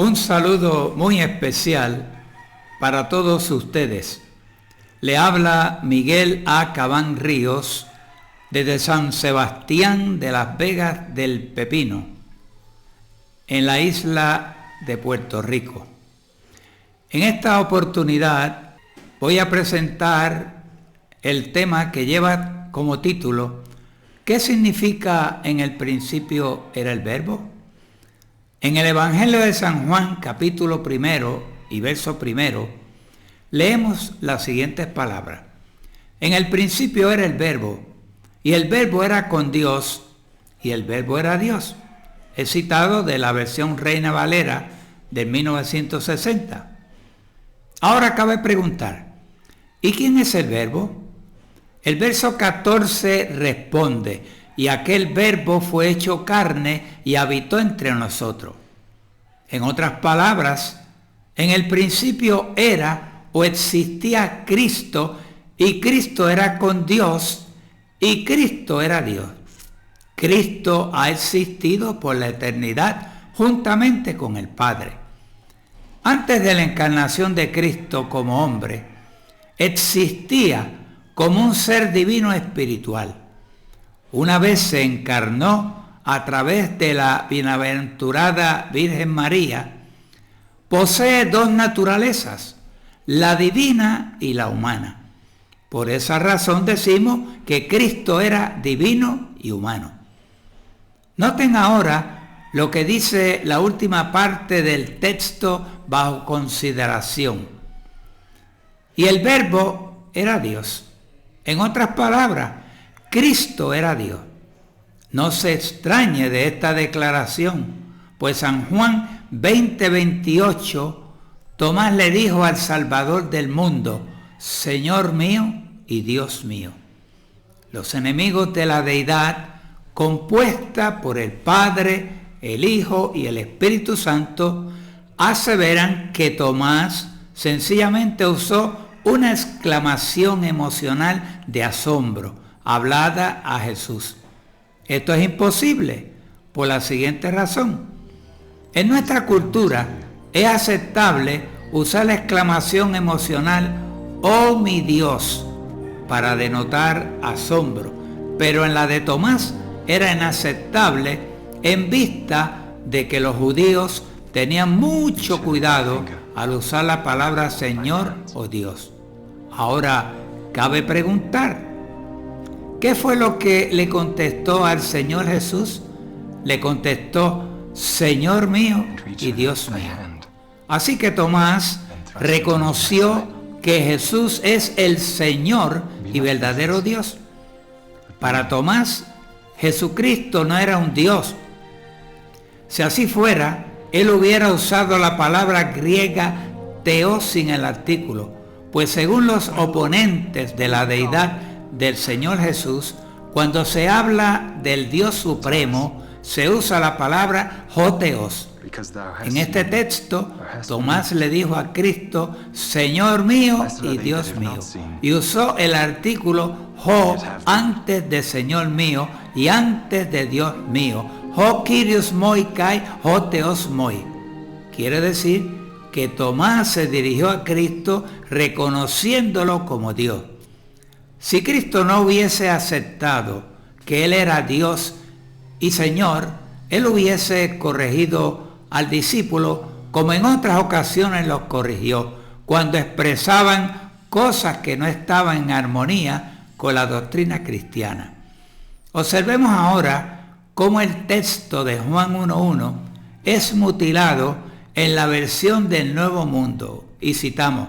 Un saludo muy especial para todos ustedes. Le habla Miguel A. Cabán Ríos desde San Sebastián de las Vegas del Pepino, en la isla de Puerto Rico. En esta oportunidad voy a presentar el tema que lleva como título ¿qué significa en el principio era el verbo? En el Evangelio de San Juan, capítulo 1 y verso 1, leemos las siguientes palabras. En el principio era el verbo, y el verbo era con Dios, y el verbo era Dios. Es citado de la versión Reina Valera de 1960. Ahora cabe preguntar, ¿y quién es el verbo? El verso 14 responde, y aquel verbo fue hecho carne y habitó entre nosotros. En otras palabras, en el principio era o existía Cristo, y Cristo era con Dios, y Cristo era Dios. Cristo ha existido por la eternidad juntamente con el Padre. Antes de la encarnación de Cristo como hombre, existía como un ser divino espiritual. Una vez se encarnó a través de la bienaventurada Virgen María, posee dos naturalezas, la divina y la humana. Por esa razón decimos que Cristo era divino y humano. Noten ahora lo que dice la última parte del texto bajo consideración. Y el verbo era Dios. En otras palabras, Cristo era Dios. No se extrañe de esta declaración, pues San Juan 20:28, Tomás le dijo al Salvador del mundo, Señor mío y Dios mío. Los enemigos de la deidad, compuesta por el Padre, el Hijo y el Espíritu Santo, aseveran que Tomás sencillamente usó una exclamación emocional de asombro, hablada a Jesús. Esto es imposible por la siguiente razón. En nuestra cultura es aceptable usar la exclamación emocional, oh mi Dios, para denotar asombro, pero en la de Tomás era inaceptable en vista de que los judíos tenían mucho cuidado al usar la palabra Señor o Dios. Ahora, cabe preguntar, ¿qué fue lo que le contestó al Señor Jesús? Le contestó, Señor mío y Dios mío. Así que Tomás reconoció que Jesús es el Señor y verdadero Dios. Para Tomás, Jesucristo no era un Dios. Si así fuera, él hubiera usado la palabra griega teos sin el artículo, pues según los oponentes de la deidad del Señor Jesús, cuando se habla del Dios Supremo, se usa la palabra hotheos. En este texto, Tomás le dijo a Cristo, Señor mío y Dios mío, y usó el artículo ho antes de Señor mío y antes de Dios mío. Ho Kyrios moi kai hotheos moi. Quiere decir que Tomás se dirigió a Cristo reconociéndolo como Dios. Si Cristo no hubiese aceptado que Él era Dios y Señor, Él hubiese corregido al discípulo como en otras ocasiones los corrigió, cuando expresaban cosas que no estaban en armonía con la doctrina cristiana. Observemos ahora cómo el texto de Juan 1:1 es mutilado en la versión del Nuevo Mundo. Y citamos,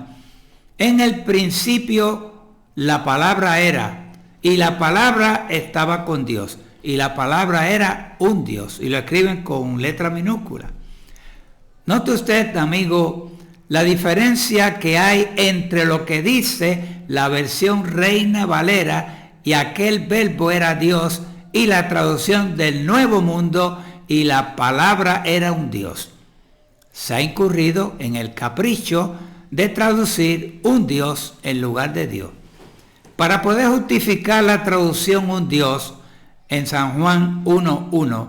en el principio la palabra era, y la palabra estaba con Dios, y la palabra era un Dios, y lo escriben con letra minúscula. Note usted, amigo, la diferencia que hay entre lo que dice la versión Reina Valera y aquel verbo era Dios, y la traducción del Nuevo Mundo y la palabra era un Dios. Se ha incurrido en el capricho de traducir un Dios en lugar de Dios. Para poder justificar la traducción un Dios en San Juan 1:1,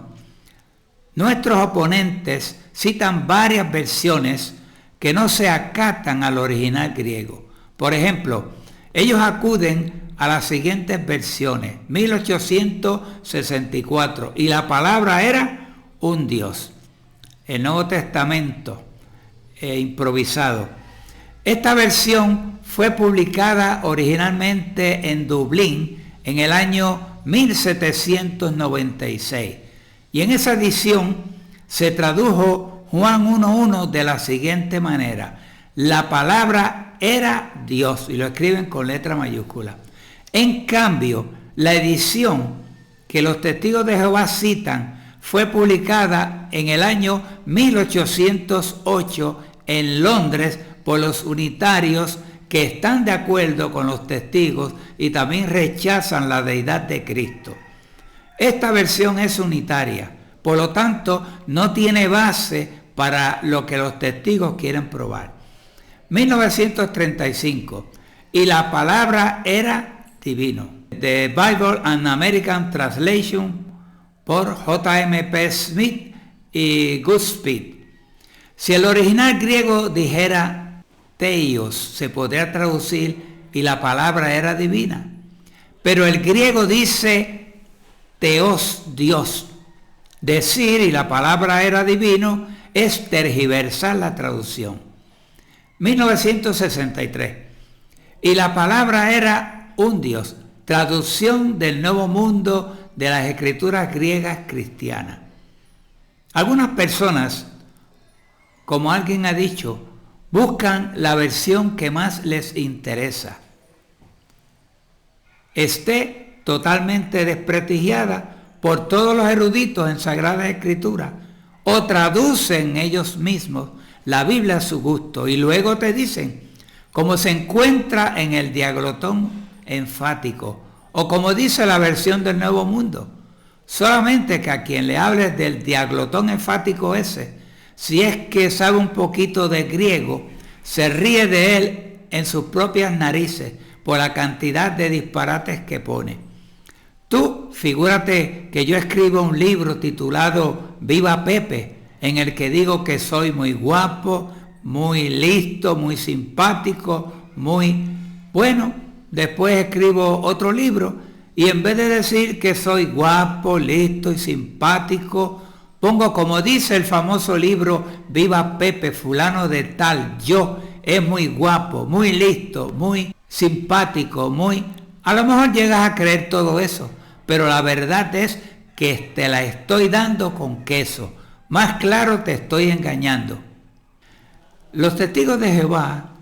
Nuestros oponentes citan varias versiones que no se acatan al original griego. Por ejemplo, ellos acuden a las siguientes versiones: 1864, y la palabra era un Dios. El Nuevo Testamento improvisado. Esta versión fue publicada originalmente en Dublín en el año 1796, y en esa edición se tradujo Juan 1:1 de la siguiente manera: la palabra era Dios, y lo escriben con letra mayúscula. En cambio, la edición que los testigos de Jehová citan fue publicada en el año 1808 en Londres por los unitarios, que están de acuerdo con los testigos y también rechazan la deidad de Cristo. Esta versión es unitaria, por lo tanto no tiene base para lo que los testigos quieren probar. 1935, y la palabra era divino. The Bible and American Translation por J.M.P. Smith y Goodspeed. Si el original griego dijera Theos, se podría traducir y la palabra era divina. Pero el griego dice Theos, Dios. Decir y la palabra era divino es tergiversar la traducción. 1963. Y la palabra era un Dios. Traducción del Nuevo Mundo de las Escrituras griegas cristianas. Algunas personas, como alguien ha dicho, buscan la versión que más les interesa, esté totalmente desprestigiada por todos los eruditos en Sagradas Escrituras, o traducen ellos mismos la Biblia a su gusto y luego te dicen, como se encuentra en el diaglotón enfático, o como dice la versión del Nuevo Mundo. Solamente que a quien le hables del diaglotón enfático ese, si es que sabe un poquito de griego, se ríe de él en sus propias narices por la cantidad de disparates que pone. Tú figúrate que yo escribo un libro titulado Viva Pepe, en el que digo que soy muy guapo, muy listo, muy simpático, muy bueno. Después escribo otro libro y en vez de decir que soy guapo, listo y simpático, pongo, como dice el famoso libro Viva Pepe, fulano de tal, yo es muy guapo, muy listo, muy simpático, muy... A lo mejor llegas a creer todo eso, pero la verdad es que te la estoy dando con queso. Más claro, te estoy engañando. Los testigos de Jehová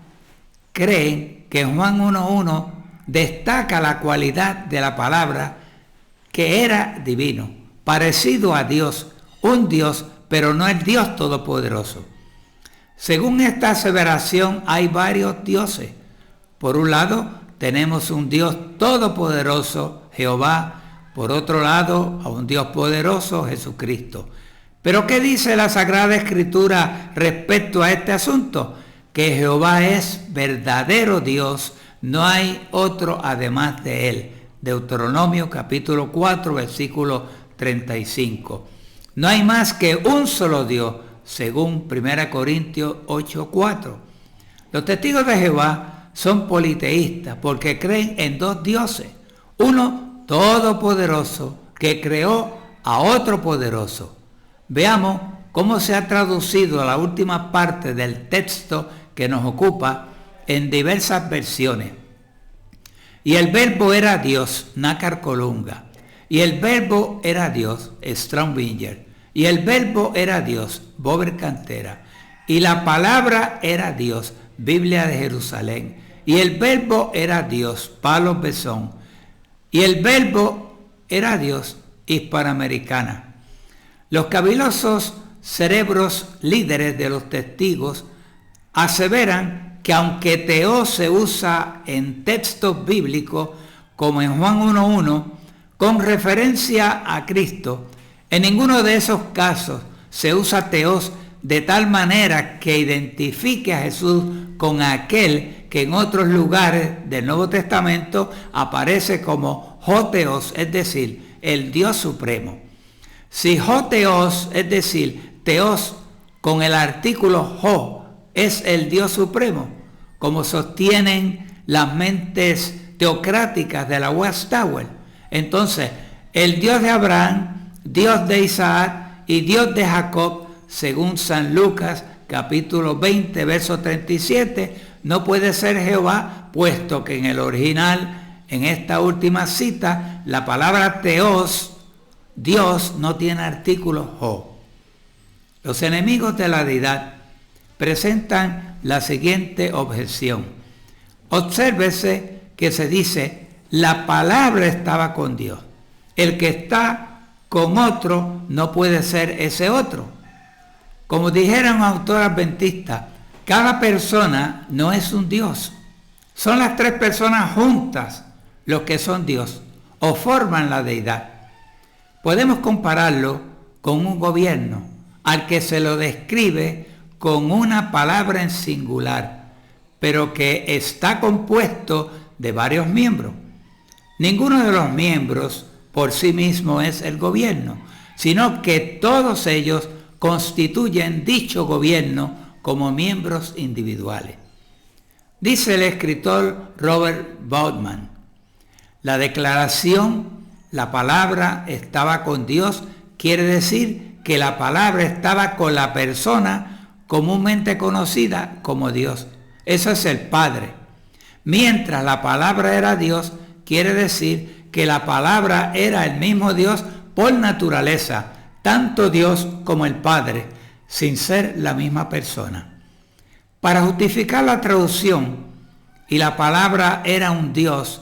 creen que Juan 1:1 destaca la cualidad de la palabra, que era divino, parecido a Dios, un Dios, pero no el Dios Todopoderoso. Según esta aseveración, hay varios dioses. Por un lado, tenemos un Dios todopoderoso, Jehová. Por otro lado, a un Dios poderoso, Jesucristo. Pero ¿qué dice la Sagrada Escritura respecto a este asunto? Que Jehová es verdadero Dios, no hay otro además de él. Deuteronomio capítulo 4, versículo 35. No hay más que un solo Dios, según 1 Corintios 8:4. Los testigos de Jehová son politeístas porque creen en dos dioses. Uno todopoderoso que creó a otro poderoso. Veamos cómo se ha traducido la última parte del texto que nos ocupa en diversas versiones. Y el verbo era Dios, Nácar Colunga. Y el verbo era Dios, Strongbinger. Y el verbo era Dios, Bober Cantera. Y la palabra era Dios, Biblia de Jerusalén. Y el verbo era Dios, Palos Besón. Y el verbo era Dios, Hispanoamericana. Los cavilosos cerebros líderes de los testigos aseveran que aunque Teos se usa en textos bíblicos, como en Juan 1:1, con referencia a Cristo, en ninguno de esos casos se usa Teos de tal manera que identifique a Jesús con aquel que en otros lugares del Nuevo Testamento aparece como Joteos, es decir, el Dios Supremo. Si ho Theos, es decir, Theos con el artículo ho, es el Dios supremo, como sostienen las mentes teocráticas de la Watchtower, entonces el Dios de Abraham, Dios de Isaac y Dios de Jacob, según San Lucas capítulo 20, verso 37, no puede ser Jehová, puesto que en el original, en esta última cita, la palabra Theos, Dios, no tiene artículo ho. Los enemigos de la deidad presentan la siguiente objeción. Obsérvese que se dice, la palabra estaba con Dios. El que está con otro no puede ser ese otro. Como dijera un autor adventista, cada persona no es un Dios. Son las tres personas juntas los que son Dios o forman la deidad. Podemos compararlo con un gobierno al que se lo describe con una palabra en singular, pero que está compuesto de varios miembros. Ninguno de los miembros por sí mismo es el gobierno, sino que todos ellos constituyen dicho gobierno como miembros individuales. Dice el escritor Robert Bauman, la declaración, la palabra estaba con Dios, quiere decir que la palabra estaba con la persona comúnmente conocida como Dios. Eso es el Padre. Mientras la palabra era Dios, quiere decir que la palabra era el mismo Dios por naturaleza, tanto Dios como el Padre, sin ser la misma persona. Para justificar la traducción, y la palabra era un Dios,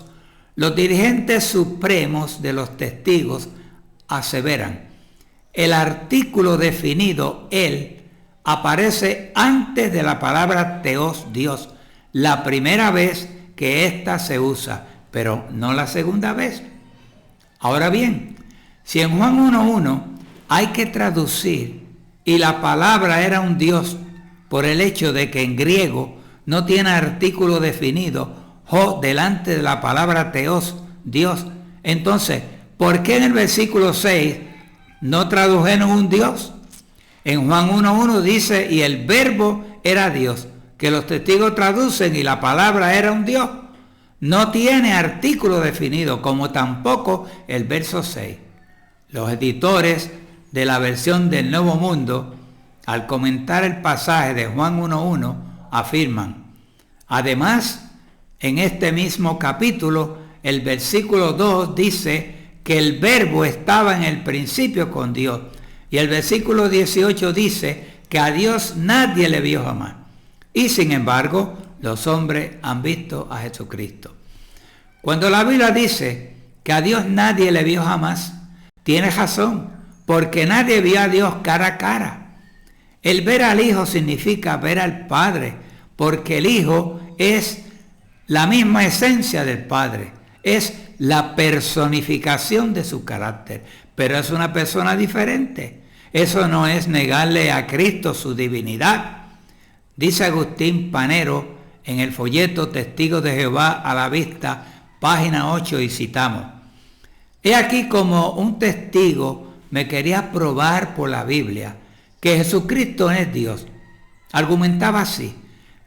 los dirigentes supremos de los testigos aseveran, el artículo definido, él, aparece antes de la palabra Theos, Dios, la primera vez que ésta se usa, pero no la segunda vez. Ahora bien, si en Juan 1:1 hay que traducir y la palabra era un Dios por el hecho de que en griego no tiene artículo definido, ho, delante de la palabra Theos, Dios, entonces, ¿por qué en el versículo 6 no tradujeron un Dios? En Juan 1:1 dice, y el verbo era Dios, que los testigos traducen y la palabra era un Dios. No tiene artículo definido, como tampoco el verso 6. Los editores de la versión del Nuevo Mundo, al comentar el pasaje de Juan 1:1, afirman, además, en este mismo capítulo, el versículo 2 dice que el verbo estaba en el principio con Dios, y el versículo 18 dice que a Dios nadie le vio jamás. Y sin embargo, los hombres han visto a Jesucristo. Cuando la Biblia dice que a Dios nadie le vio jamás, tiene razón, porque nadie vio a Dios cara a cara. El ver al Hijo significa ver al Padre, porque el Hijo es la misma esencia del Padre, es la personificación de su carácter, pero es una persona diferente. Eso no es negarle a Cristo su divinidad. Dice Agustín Panero en el folleto Testigos de Jehová a la vista, página 8, y citamos, he aquí como un testigo me quería probar por la Biblia que Jesucristo es Dios. Argumentaba así,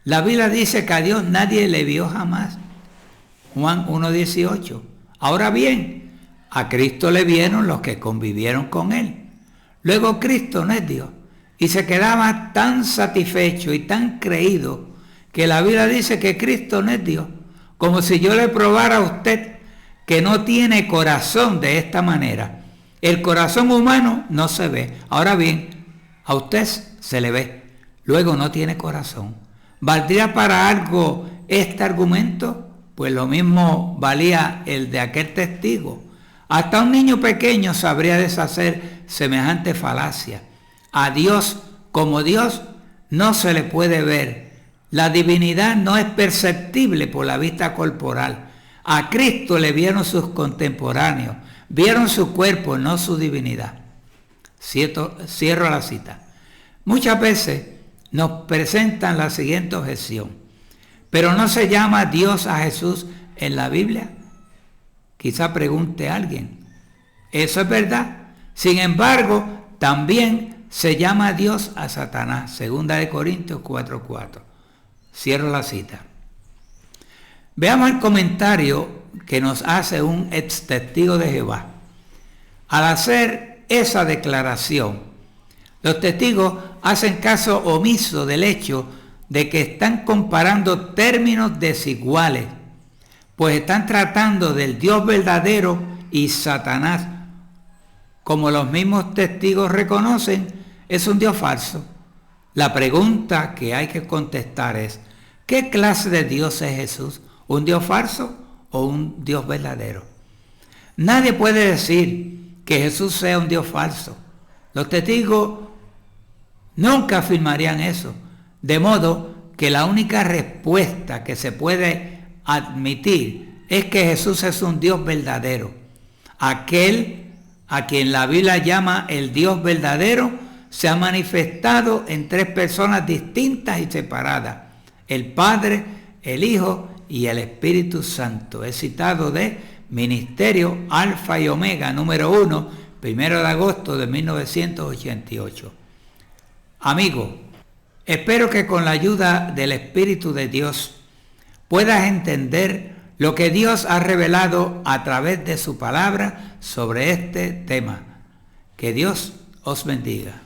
la Biblia dice que a Dios nadie le vio jamás. Juan 1:18. Ahora bien, a Cristo le vieron los que convivieron con él. Luego Cristo no es Dios. Y se quedaba tan satisfecho y tan creído que la Biblia dice que Cristo no es Dios. Como si yo le probara a usted que no tiene corazón de esta manera. El corazón humano no se ve. Ahora bien, a usted se le ve. Luego no tiene corazón. ¿Valdría para algo este argumento? Pues lo mismo valía el de aquel testigo. Hasta un niño pequeño sabría deshacer semejante falacia. A Dios como Dios no se le puede ver. La divinidad no es perceptible por la vista corporal. A Cristo le vieron sus contemporáneos, vieron su cuerpo, no su divinidad. Cierro la cita. Muchas veces nos presentan la siguiente objeción. ¿Pero no se llama Dios a Jesús en la Biblia? Quizá pregunte alguien. Eso es verdad, Sin embargo, también se llama Dios a Satanás. 2 Corintios 4:4. Cierro la cita. Veamos el comentario que nos hace un ex testigo de Jehová. Al hacer esa declaración, los testigos hacen caso omiso del hecho de que están comparando términos desiguales, pues están tratando del Dios verdadero y Satanás, como los mismos testigos reconocen, es un Dios falso. La pregunta que hay que contestar es, ¿qué clase de Dios es Jesús? ¿Un Dios falso o un Dios verdadero? Nadie puede decir que Jesús sea un Dios falso. Los testigos nunca afirmarían eso. De modo que la única respuesta que se puede admitir es que Jesús es un Dios verdadero. Aquel a quien la Biblia llama el Dios verdadero se ha manifestado en tres personas distintas y separadas: el Padre, el Hijo y el Espíritu Santo. He citado de Ministerio Alfa y Omega, número 1, 1 de agosto de 1988. Amigo, espero que con la ayuda del Espíritu de Dios puedas entender lo que Dios ha revelado a través de su palabra sobre este tema. Que Dios os bendiga.